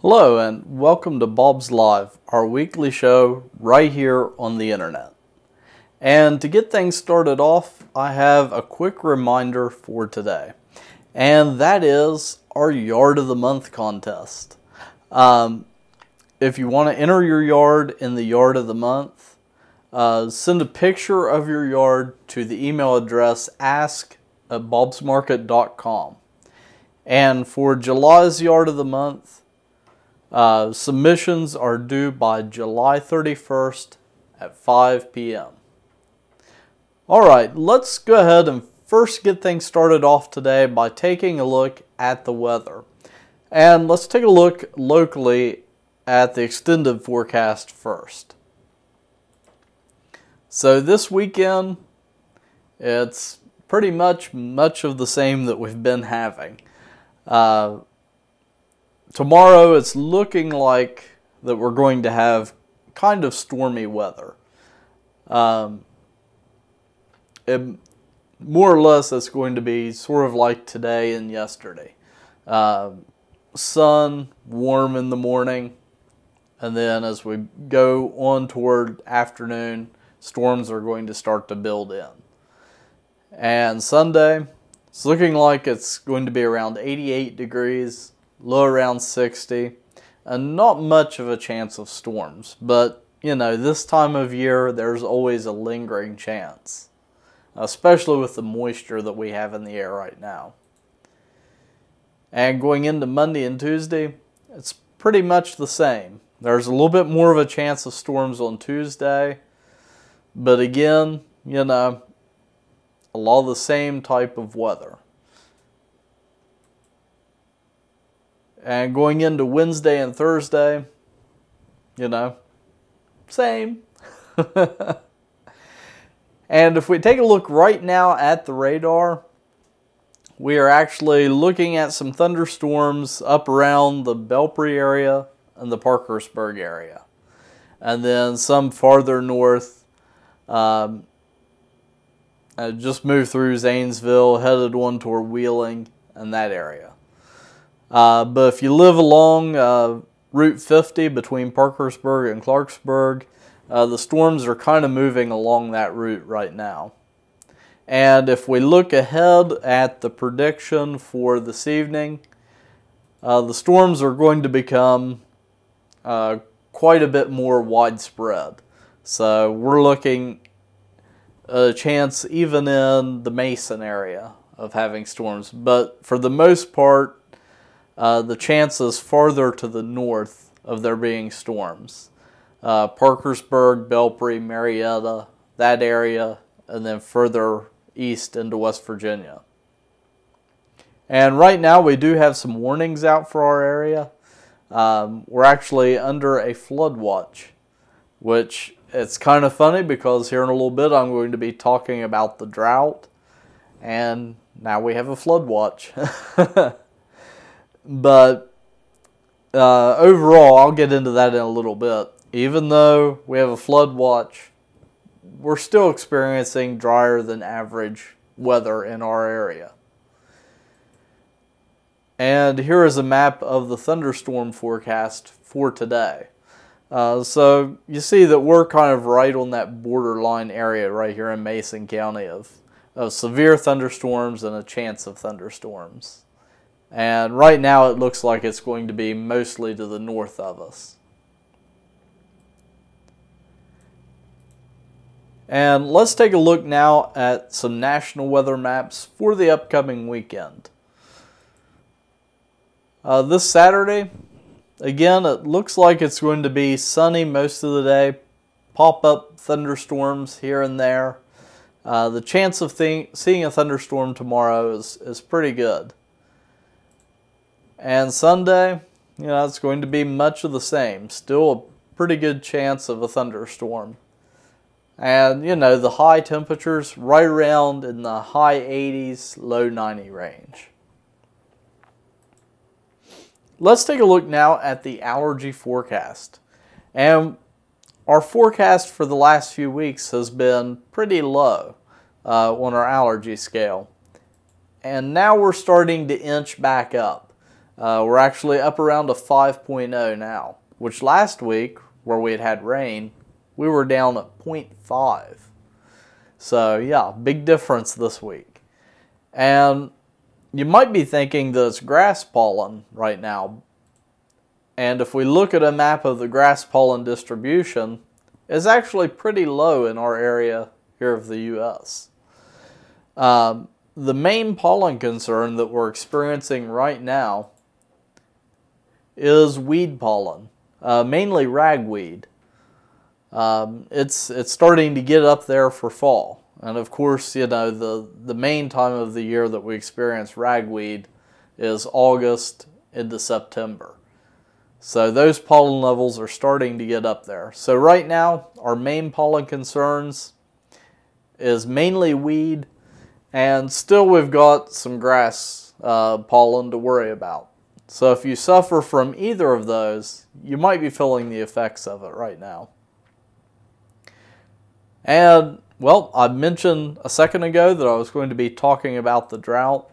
Hello and welcome to Bob's Live, our weekly show right here on the internet. And to get things started off, I have a quick reminder for today. And that is our Yard of the Month contest. If you want to enter your yard in the Yard of the Month, send a picture of your yard to the email address ask@bobsmarket.com. And for July's Yard of the Month, submissions are due by July 31st at 5 p.m. Alright, let's go ahead and first get things started off today by taking a look at the weather. And let's take a look locally at the extended forecast first. So this weekend, it's pretty much of the same that we've been having. Tomorrow it's looking like that we're going to have kind of stormy weather. More or less it's going to be sort of like today and yesterday. Sun, warm in the morning, and then as we go on toward afternoon, storms are going to start to build in. And Sunday, it's looking like it's going to be around 88 degrees. Low around 60, and not much of a chance of storms. But, you know, this time of year, there's always a lingering chance, especially with the moisture that we have in the air right now. And going into Monday and Tuesday, it's pretty much the same. There's a little bit more of a chance of storms on Tuesday, but again, you know, a lot of the same type of weather. And going into Wednesday and Thursday, you know, same. And if we take a look right now at the radar, we are actually looking at some thunderstorms up around the Belpre area and the Parkersburg area. And then some farther north, just moved through Zanesville, headed on toward Wheeling and that area. But if you live along Route 50 between Parkersburg and Clarksburg, the storms are kind of moving along that route right now. And if we look ahead at the prediction for this evening, the storms are going to become quite a bit more widespread. So we're looking at a chance even in the Mason area of having storms. But for the most part, the chances farther to the north of there being storms. Parkersburg, Belpre, Marietta, that area, and then further east into West Virginia. And right now we do have some warnings out for our area. We're actually under a flood watch, which it's kind of funny because here in a little bit I'm going to be talking about the drought, and now we have a flood watch. But overall, I'll get into that in a little bit. Even though we have a flood watch, we're still experiencing drier than average weather in our area. And here is a map of the thunderstorm forecast for today. So you see that we're kind of right on that borderline area right here in Mason County of severe thunderstorms and a chance of thunderstorms. And right now it looks like it's going to be mostly to the north of us. And let's take a look now at some national weather maps for the upcoming weekend. This Saturday, again, it looks like it's going to be sunny most of the day. Pop-up thunderstorms here and there. The chance of seeing a thunderstorm tomorrow is pretty good. And Sunday, you know, it's going to be much of the same. Still a pretty good chance of a thunderstorm. And, you know, the high temperatures right around in the high 80s, low 90 range. Let's take a look now at the allergy forecast. And our forecast for the last few weeks has been pretty low on our allergy scale. And now we're starting to inch back up. We're actually up around a 5.0 now, which last week, where we had rain, we were down at 0.5. So yeah, big difference this week. And you might be thinking that it's grass pollen right now. And if we look at a map of the grass pollen distribution, it's actually pretty low in our area here of the U.S. The main pollen concern that we're experiencing right now is weed pollen, mainly ragweed. It's starting to get up there for fall. And of course, you know, the main time of the year that we experience ragweed is August into September. So those pollen levels are starting to get up there. So right now, our main pollen concerns is mainly weed, and still we've got some grass pollen to worry about. So if you suffer from either of those, you might be feeling the effects of it right now. And, well, I mentioned a second ago that I was going to be talking about the drought.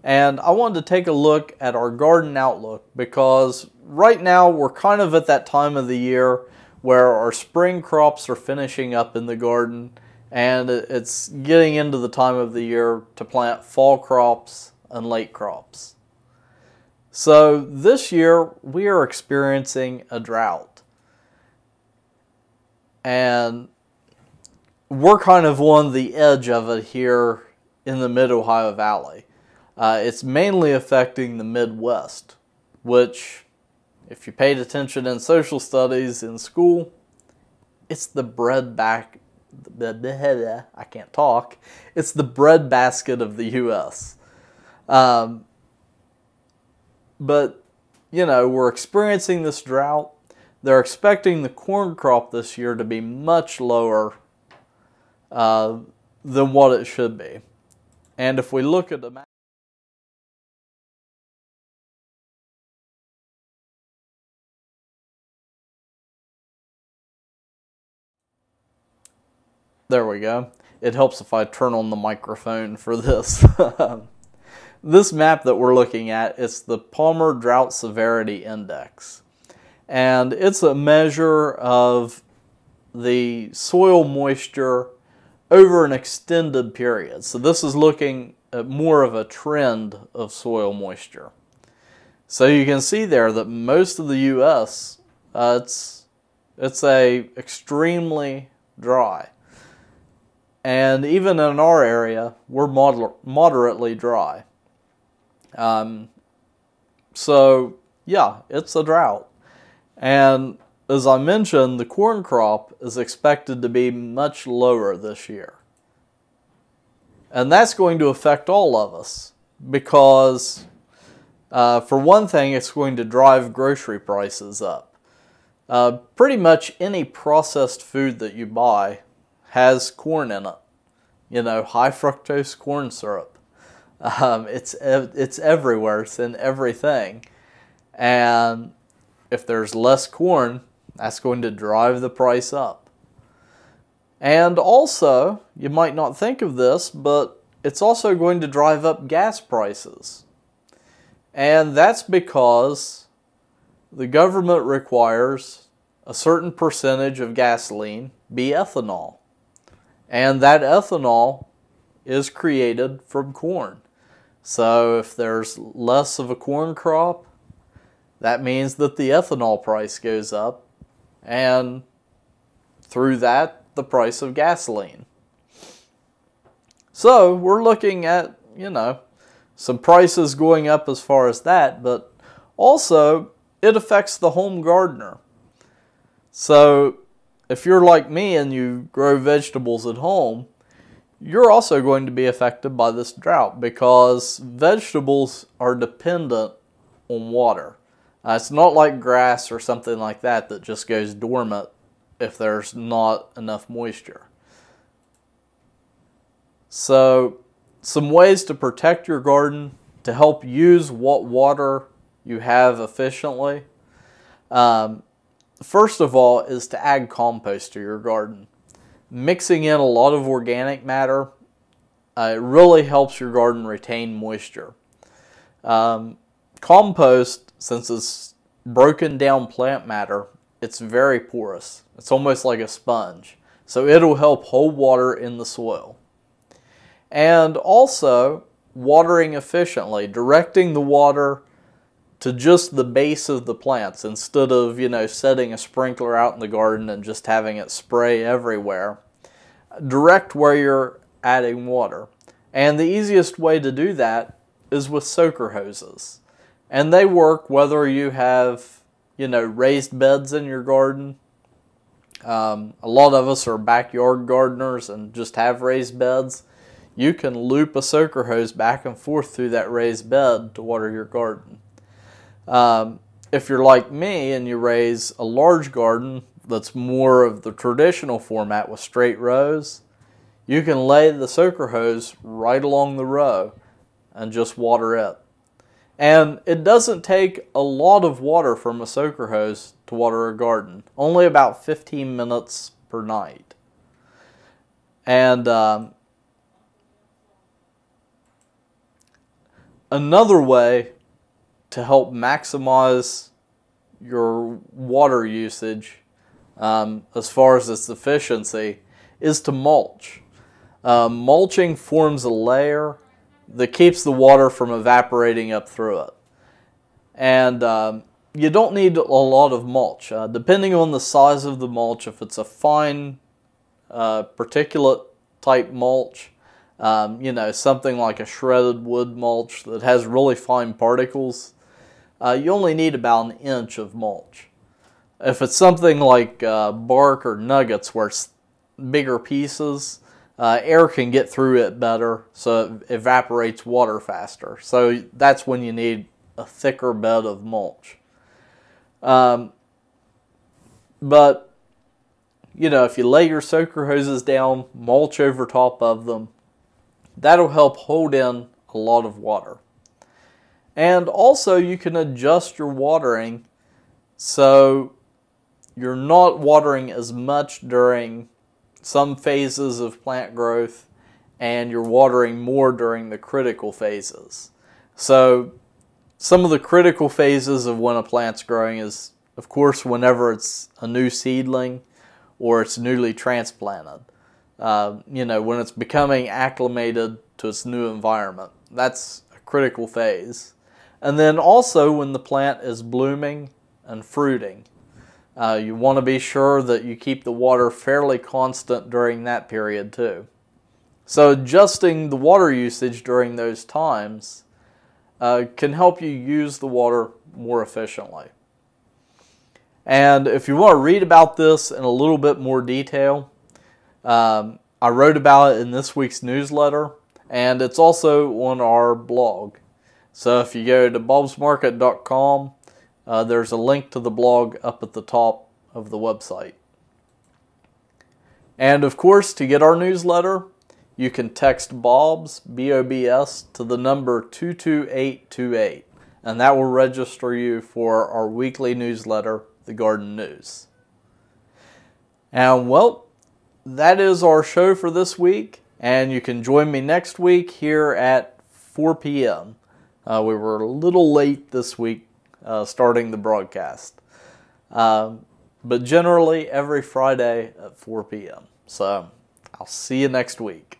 And I wanted to take a look at our garden outlook, because right now we're kind of at that time of the year where our spring crops are finishing up in the garden, and it's getting into the time of the year to plant fall crops and late crops. So this year we are experiencing a drought. And we're kind of on the edge of it here in the Mid-Ohio Valley. It's mainly affecting the Midwest, which, if you paid attention in social studies in school, it's the I can't talk. It's the breadbasket of the U.S. But, you know, we're experiencing this drought. They're expecting the corn crop this year to be much lower than what it should be. And if we look at the map, there we go. It helps if I turn on the microphone for this. This map that we're looking at is the Palmer Drought Severity Index. And it's a measure of the soil moisture over an extended period. So this is looking at more of a trend of soil moisture. So you can see there that most of the U.S., it's extremely dry. And even in our area, we're moderately dry. So yeah, it's a drought. And as I mentioned, the corn crop is expected to be much lower this year. And that's going to affect all of us because, for one thing, it's going to drive grocery prices up. Pretty much any processed food that you buy has corn in it. You know, high fructose corn syrup. It's everywhere. It's in everything. And if there's less corn, that's going to drive the price up. And also, you might not think of this, but it's also going to drive up gas prices. And that's because the government requires a certain percentage of gasoline be ethanol. And that ethanol is created from corn. So if there's less of a corn crop, that means that the ethanol price goes up, and through that, the price of gasoline. So we're looking at, you know, some prices going up as far as that, but also it affects the home gardener. So if you're like me and you grow vegetables at home, you're also going to be affected by this drought because vegetables are dependent on water. It's not like grass or something like that that just goes dormant if there's not enough moisture. So, some ways to protect your garden to help use what water you have efficiently. First of all is to add compost to your garden. Mixing in a lot of organic matter, it really helps your garden retain moisture. Compost, since it's broken down plant matter, it's very porous. It's almost like a sponge. So it'll help hold water in the soil. And also, watering efficiently, directing the water to just the base of the plants instead of, setting a sprinkler out in the garden and just having it spray everywhere. Direct where you're adding water. And the easiest way to do that is with soaker hoses. And they work whether you have, raised beds in your garden. A lot of us are backyard gardeners and just have raised beds. You can loop a soaker hose back and forth through that raised bed to water your garden. If you're like me and you raise a large garden that's more of the traditional format with straight rows, you can lay the soaker hose right along the row and just water it. And it doesn't take a lot of water from a soaker hose to water a garden, only about 15 minutes per night. And another way to help maximize your water usage as far as its efficiency is to mulch. Mulching forms a layer that keeps the water from evaporating up through it. And you don't need a lot of mulch. Depending on the size of the mulch, if it's a fine particulate type mulch, something like a shredded wood mulch that has really fine particles, you only need about 1 inch of mulch. If it's something like bark or nuggets where it's bigger pieces, air can get through it better, so it evaporates water faster. So that's when you need a thicker bed of mulch. But, if you lay your soaker hoses down, mulch over top of them, that'll help hold in a lot of water. And also you can adjust your watering so you're not watering as much during some phases of plant growth and you're watering more during the critical phases. So some of the critical phases of when a plant's growing is, of course, whenever it's a new seedling or it's newly transplanted. When it's becoming acclimated to its new environment. That's a critical phase. And then also when the plant is blooming and fruiting. You want to be sure that you keep the water fairly constant during that period too. So adjusting the water usage during those times can help you use the water more efficiently. And if you want to read about this in a little bit more detail, I wrote about it in this week's newsletter, and it's also on our blog. So if you go to bulbsmarket.com, there's a link to the blog up at the top of the website. And of course, to get our newsletter, you can text BOBS, B-O-B-S, to the number 22828, and that will register you for our weekly newsletter, The Garden News. And well, that is our show for this week, and you can join me next week here at 4 p.m. We were a little late this week starting the broadcast, but generally every Friday at 4 p.m. So I'll see you next week.